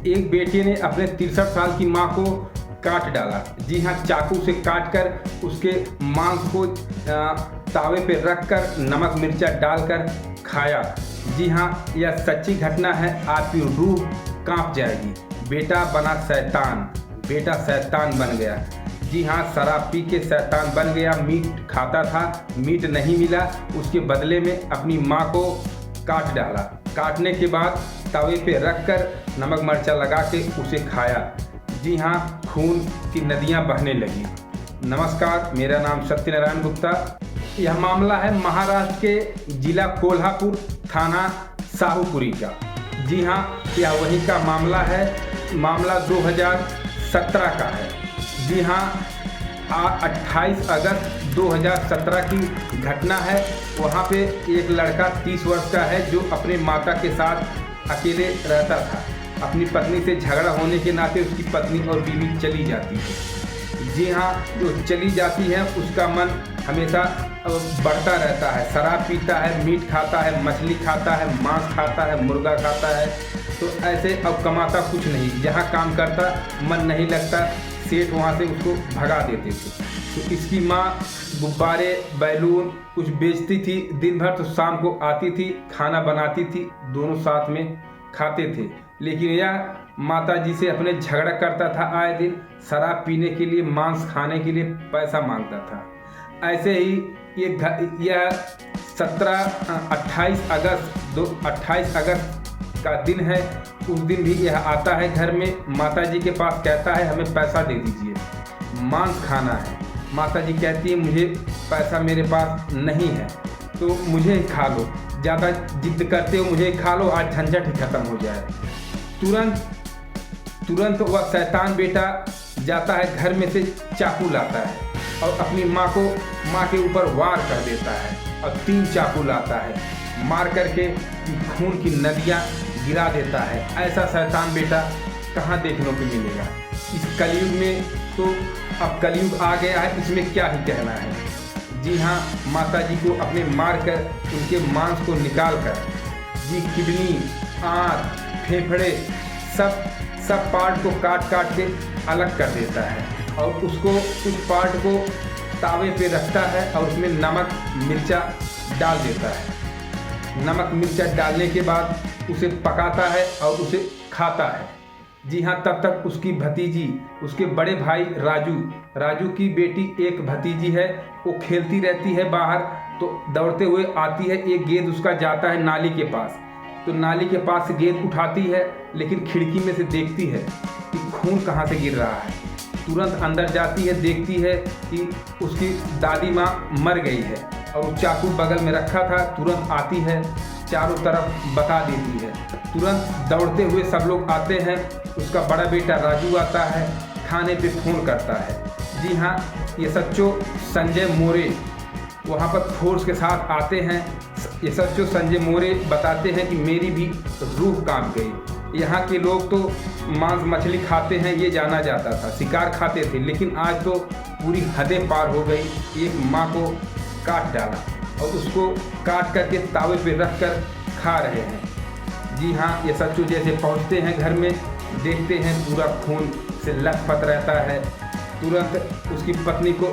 एक बेटे ने अपने 63 साल की मां को काट डाला। जी हाँ, चाकू से काटकर उसके मांस को तावे पे रखकर नमक मिर्चा डालकर खाया। जी हाँ, यह सच्ची घटना है, आपकी रूह कांप जाएगी। बेटा बना शैतान, बेटा शैतान बन गया। जी हाँ, शराब पी के शैतान बन गया। मीट खाता था, मीट नहीं मिला, उसके बदले में अपनी माँ को काट डाला। काटने के बाद तवे पे रखकर नमक मिर्चा लगा के उसे खाया। जी हाँ, खून की नदियाँ बहने लगी। नमस्कार, मेरा नाम सत्यनारायण गुप्ता। यह मामला है महाराष्ट्र के जिला कोल्हापुर, थाना शाहूपुरी का। जी हाँ, यह वहीं का मामला है। मामला 2017 का है। जी हाँ, 28 अगस्त 2017 की घटना है। वहाँ पे एक लड़का 30 वर्ष का है जो अपने माता के साथ अकेले रहता था। अपनी पत्नी से झगड़ा होने के नाते उसकी पत्नी और बीवी चली जाती है। जी हाँ, जो चली जाती है उसका मन हमेशा बढ़ता रहता है। शराब पीता है, मीट खाता है, मछली खाता है, मांस खाता है, मुर्गा खाता है। तो ऐसे अब कमाता कुछ नहीं, जहाँ काम करता मन नहीं लगता, सेठ वहाँ से उसको भगा देते थे। तो इसकी माँ गुब्बारे, बैलून कुछ बेचती थी दिन भर, तो शाम को आती थी, खाना बनाती थी, दोनों साथ में खाते थे। लेकिन यह माता जी से अपने झगड़ा करता था आए दिन, शराब पीने के लिए, मांस खाने के लिए पैसा मांगता था। ऐसे ही यह 28 अगस्त का दिन है। उस दिन भी यह आता है घर में, माता जी के पास कहता है हमें पैसा दे दीजिए, मांस खाना है। माता जी कहती है मुझे पैसा मेरे पास नहीं है, तो मुझे खा लो, ज़्यादा जिद करते हो, मुझे खा लो, आज झंझट ही खत्म हो जाए। तुरंत वह शैतान बेटा जाता है, घर में से चाकू लाता है और अपनी माँ के ऊपर वार कर देता है और 3 चाकू लाता है, मार करके खून की नदियाँ गिरा देता है। ऐसा शैतान बेटा कहाँ देखने को मिलेगा इस कलयुग में। तो अब कलयुग आ गया है, इसमें क्या ही कहना है। जी हाँ, माता जी को अपने मार कर उनके मांस को निकाल कर, जी किडनी, आँत, फेफड़े सब पार्ट को काट के अलग कर देता है और उसको उस पार्ट को तावे पे रखता है और उसमें नमक मिर्चा डाल देता है। नमक मिर्चा डालने के बाद उसे पकाता है और उसे खाता है। जी हाँ, तब तक उसकी भतीजी, उसके बड़े भाई राजू की बेटी एक भतीजी है, वो खेलती रहती है बाहर। तो दौड़ते हुए आती है, एक गेंद उसका जाता है नाली के पास, तो नाली के पास से गेंद उठाती है, लेकिन खिड़की में से देखती है कि खून कहाँ से गिर रहा है। तुरंत अंदर जाती है, देखती है कि उसकी दादी माँ मर गई है और वो चाकू बगल में रखा था। तुरंत आती है, चारों तरफ बता देती है। तुरंत दौड़ते हुए सब लोग आते हैं। उसका बड़ा बेटा राजू आता है, थाने पे फ़ोन करता है। जी हाँ, ये सच्चो संजय मोरे वहाँ पर फोर्स के साथ आते हैं। ये सच्चो संजय मोरे बताते हैं कि मेरी भी रूह कांप गई। यहाँ के लोग तो मांस मछली खाते हैं ये जाना जाता था, शिकार खाते थे, लेकिन आज तो पूरी हदें पार हो गई। एक माँ को काट डाला और उसको काट करके तावे पे रख कर खा रहे हैं। जी हाँ, ये सच्चू जैसे पहुँचते हैं घर में, देखते हैं पूरा खून से लथपथ रहता है। तुरंत उसकी पत्नी को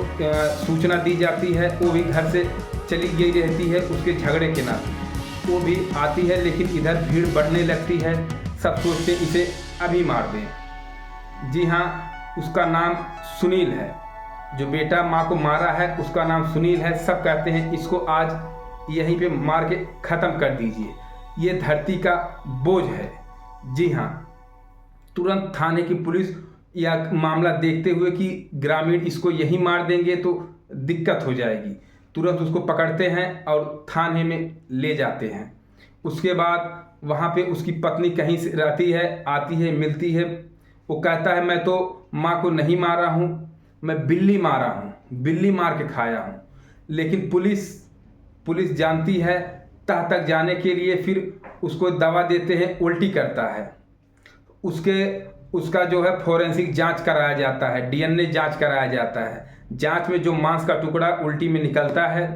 सूचना दी जाती है, वो भी घर से चली गई रहती है उसके झगड़े के नाते। वो भी आती है, लेकिन इधर भीड़ बढ़ने लगती है। सब सोचते इसे अभी मार दें। जी हाँ, उसका नाम सुनील है, जो बेटा माँ को मारा है उसका नाम सुनील है। सब कहते हैं इसको आज यहीं पे मार के ख़त्म कर दीजिए, ये धरती का बोझ है। जी हाँ, तुरंत थाने की पुलिस यह मामला देखते हुए कि ग्रामीण इसको यहीं मार देंगे तो दिक्कत हो जाएगी, तुरंत उसको पकड़ते हैं और थाने में ले जाते हैं। उसके बाद वहाँ पे उसकी पत्नी कहीं से रहती है, आती है, मिलती है। वो कहता है मैं तो माँ को नहीं मारा हूँ, मैं बिल्ली मारा हूँ, बिल्ली मार के खाया हूँ। लेकिन पुलिस जानती है, तह तक जाने के लिए फिर उसको दवा देते हैं, उल्टी करता है। उसका जो है फोरेंसिक जांच कराया जाता है, डीएनए जांच कराया जाता है। जांच में जो मांस का टुकड़ा उल्टी में निकलता है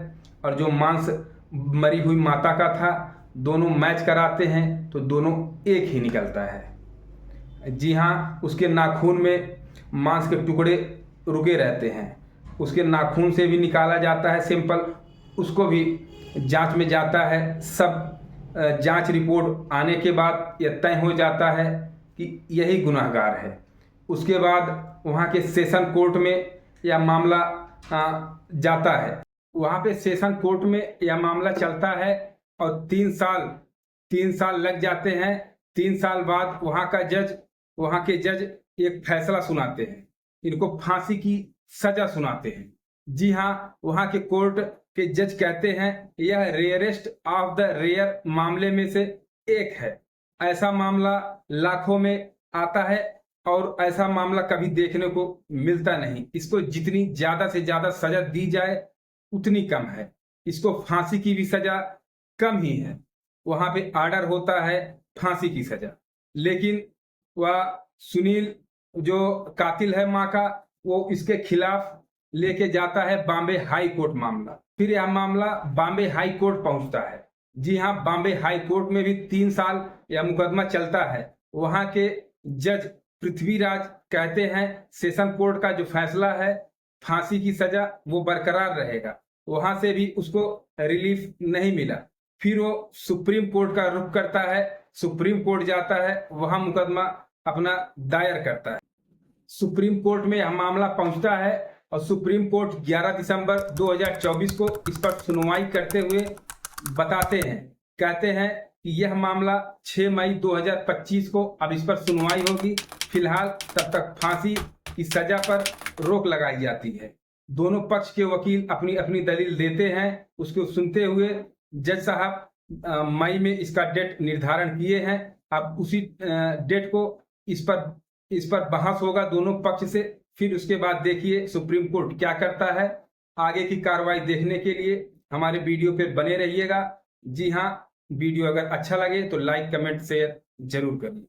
और जो मांस मरी हुई माता का था, दोनों मैच कराते हैं तो दोनों एक ही निकलता है। जी हाँ, उसके नाखून में मांस के टुकड़े रुके रहते हैं, उसके नाखून से भी निकाला जाता है सैंपल, उसको भी जांच में जाता है। सब जांच रिपोर्ट आने के बाद यह तय हो जाता है कि यही गुनहगार है। उसके बाद वहाँ के सेशन कोर्ट में यह मामला जाता है। वहाँ पे सेशन कोर्ट में यह मामला चलता है और 3 साल लग जाते हैं। 3 साल बाद वहाँ के जज एक फैसला सुनाते हैं, इनको फांसी की सजा सुनाते हैं। जी हाँ, वहाँ के कोर्ट के जज कहते हैं यह रेयरेस्ट ऑफ द रेयर मामले में से एक है। ऐसा मामला लाखों में आता है और ऐसा मामला कभी देखने को मिलता नहीं। इसको जितनी ज्यादा से ज्यादा सजा दी जाए उतनी कम है। इसको फांसी की भी सजा कम ही है। वहां पे ऑर्डर होता है फांसी की सजा, लेकिन वह सुनील जो कातिल है माँ का, वो इसके खिलाफ लेके जाता है बॉम्बे हाई कोर्ट मामला। फिर यह मामला बॉम्बे हाई कोर्ट पहुंचता है। जी हाँ, बॉम्बे हाई कोर्ट में भी 3 साल यह मुकदमा चलता है। वहां के जज पृथ्वीराज कहते हैं सेशन कोर्ट का जो फैसला है फांसी की सजा वो बरकरार रहेगा। वहां से भी उसको रिलीफ नहीं मिला। फिर वो सुप्रीम कोर्ट का रुख करता है, सुप्रीम कोर्ट जाता है, वहां मुकदमा अपना दायर करता है। सुप्रीम कोर्ट में यह मामला पहुंचता है और सुप्रीम कोर्ट 11 दिसंबर 2024 को इस पर सुनवाई करते हुए बताते हैं, कहते हैं कि यह मामला 6 मई 2025 को अब इस पर सुनवाई होगी। फिलहाल तब तक फांसी की सजा पर रोक लगाई जाती है। दोनों पक्ष के वकील अपनी अपनी दलील देते हैं। उसको सुनते हुए जज साहब मई में इसका डेट निर्धारण किए हैं। अब उसी डेट को इस पर बहस होगा दोनों पक्ष से। फिर उसके बाद देखिए सुप्रीम कोर्ट क्या करता है। आगे की कार्रवाई देखने के लिए हमारे वीडियो पे बने रहिएगा। जी हाँ, वीडियो अगर अच्छा लगे तो लाइक कमेंट शेयर जरूर करिए।